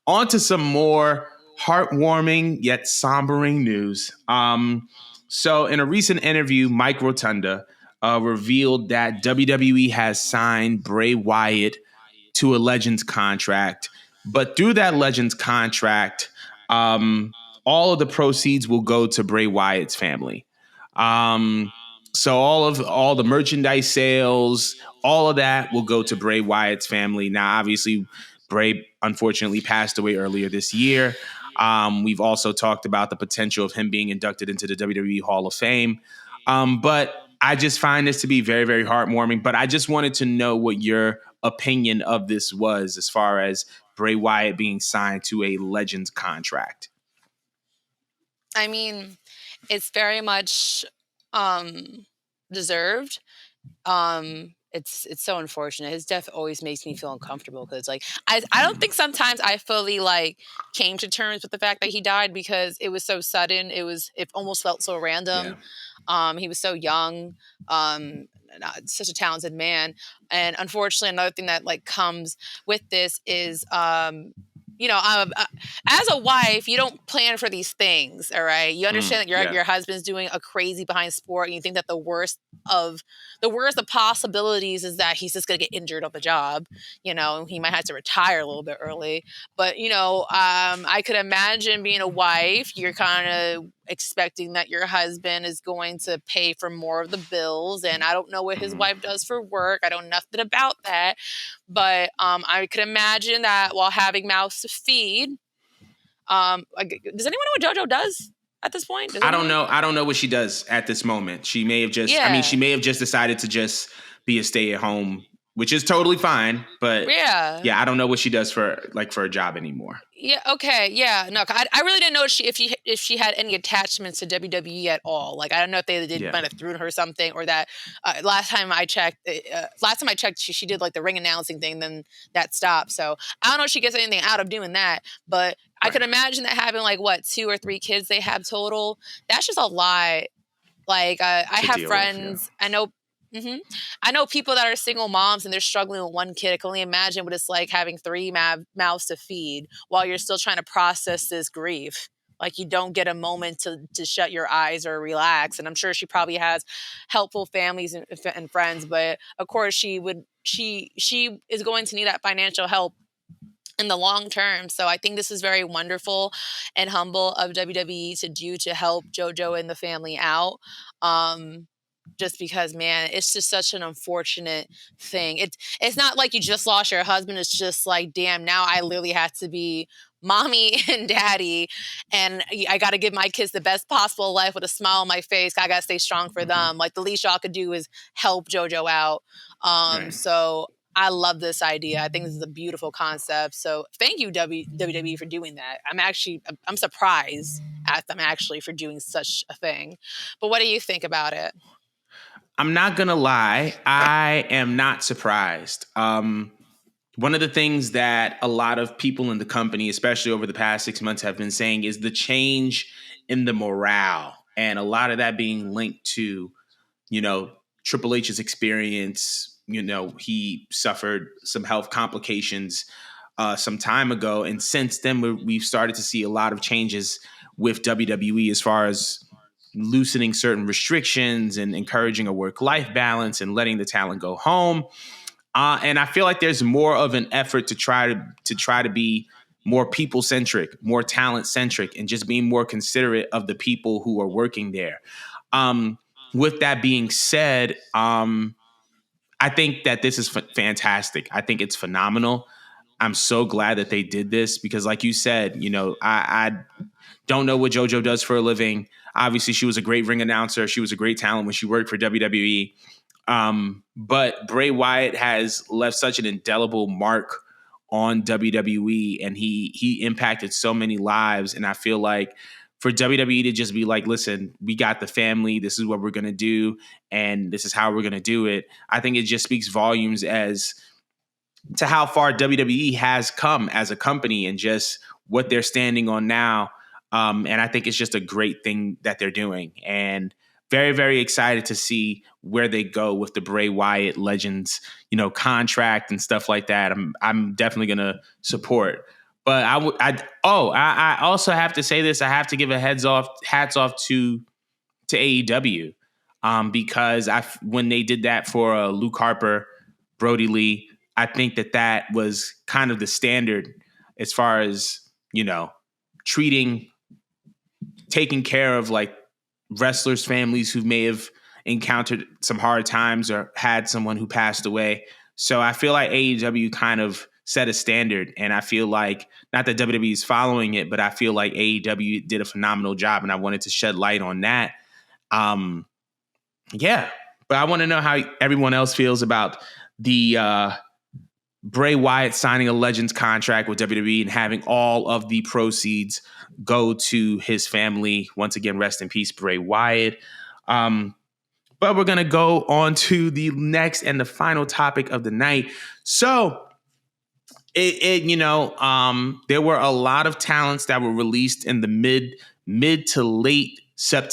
On to some more heartwarming yet sombering news. So in a recent interview, Mike Rotunda revealed that WWE has signed Bray Wyatt to a Legends contract. But through that Legends contract, all of the proceeds will go to Bray Wyatt's family. So all the merchandise sales, all of that will go to Bray Wyatt's family. Now, obviously, Bray unfortunately passed away earlier this year. We've also talked about the potential of him being inducted into the WWE Hall of Fame. But I just find this to be very, very heartwarming. But I just wanted to know what your opinion of this was as far as Bray Wyatt being signed to a Legends contract. I mean, it's very much deserved. It's so unfortunate. His death always makes me feel uncomfortable because I don't think sometimes I fully came to terms with the fact that he died because it was so sudden. It almost felt so random. Yeah. He was so young. Such a talented man. And unfortunately, another thing that comes with this is as a wife, you don't plan for these things, all right? You understand that your husband's doing a crazy behind sport, and you think that the worst of possibilities is that he's just going to get injured on the job. He might have to retire a little bit early. But, I could imagine being a wife, you're kind of expecting that your husband is going to pay for more of the bills. And I don't know what his wife does for work. I don't know nothing about that. But I could imagine that while having mouths to feed, does anyone know what JoJo does at this point? I don't know. I don't know what she does at this moment. She may have just, she may have just decided to just be a stay-at-home, which is totally fine. But yeah, I don't know what she does for a job anymore. Yeah. Okay. Yeah. No, I really didn't know if she had any attachments to WWE at all. I don't know if they did might have thrown her something or that. Last time I checked, she did the ring announcing thing. Then that stopped. So I don't know if she gets anything out of doing that. But I could imagine that having 2 or 3 kids they have total. That's just a lot. I have friends. I know. I know people that are single moms and they're struggling with 1 kid. I can only imagine what it's like having 3 mouths to feed while you're still trying to process this grief. You don't get a moment to shut your eyes or relax. And I'm sure she probably has helpful families and friends, but of course she is going to need that financial help in the long term. So I think this is very wonderful and humble of WWE to do to help JoJo and the family out. Just because, man, it's just such an unfortunate thing. It's not like you just lost your husband. It's just damn, now I literally have to be mommy and daddy, and I got to give my kids the best possible life with a smile on my face. I got to stay strong for them. The least y'all could do is help JoJo out. So I love this idea. I think this is a beautiful concept. So thank you, WWE, for doing that. I'm surprised at them actually for doing such a thing. But what do you think about it? I'm not going to lie. I am not surprised. One of the things that a lot of people in the company, especially over the past 6 months, have been saying is the change in the morale. And a lot of that being linked to, Triple H's experience. He suffered some health complications some time ago. And since then, we've started to see a lot of changes with WWE as far as loosening certain restrictions and encouraging a work-life balance and letting the talent go home. And I feel like there's more of an effort to try to be more people-centric, more talent-centric, and just being more considerate of the people who are working there. With that being said, I think that this is fantastic. I think it's phenomenal. I'm so glad that they did this because, like you said, I don't know what JoJo does for a living. Obviously, she was a great ring announcer. She was a great talent when she worked for WWE. But Bray Wyatt has left such an indelible mark on WWE, and he impacted so many lives. And I feel like for WWE to just be like, listen, we got the family. This is what we're going to do, and this is how we're going to do it. I think it just speaks volumes as to how far WWE has come as a company and just what they're standing on now. And I think it's just a great thing that they're doing, and very, very excited to see where they go with the Bray Wyatt Legends, contract and stuff like that. I'm definitely going to support. But I also have to say this. I have to give a hats off to AEW, because when they did that for Luke Harper, Brody Lee, I think that was kind of the standard as far as, taking care of like wrestlers' families who may have encountered some hard times or had someone who passed away. So I feel like AEW kind of set a standard, and I feel like, not that WWE is following it, but I feel like AEW did a phenomenal job, and I wanted to shed light on that. Yeah, but I want to know how everyone else feels about the Bray Wyatt signing a Legends contract with WWE and having all of the proceeds go to his family. Once again, rest in peace, Bray Wyatt. But we're going to go on to the next and the final topic of the night. So there were a lot of talents that were released in the mid to late September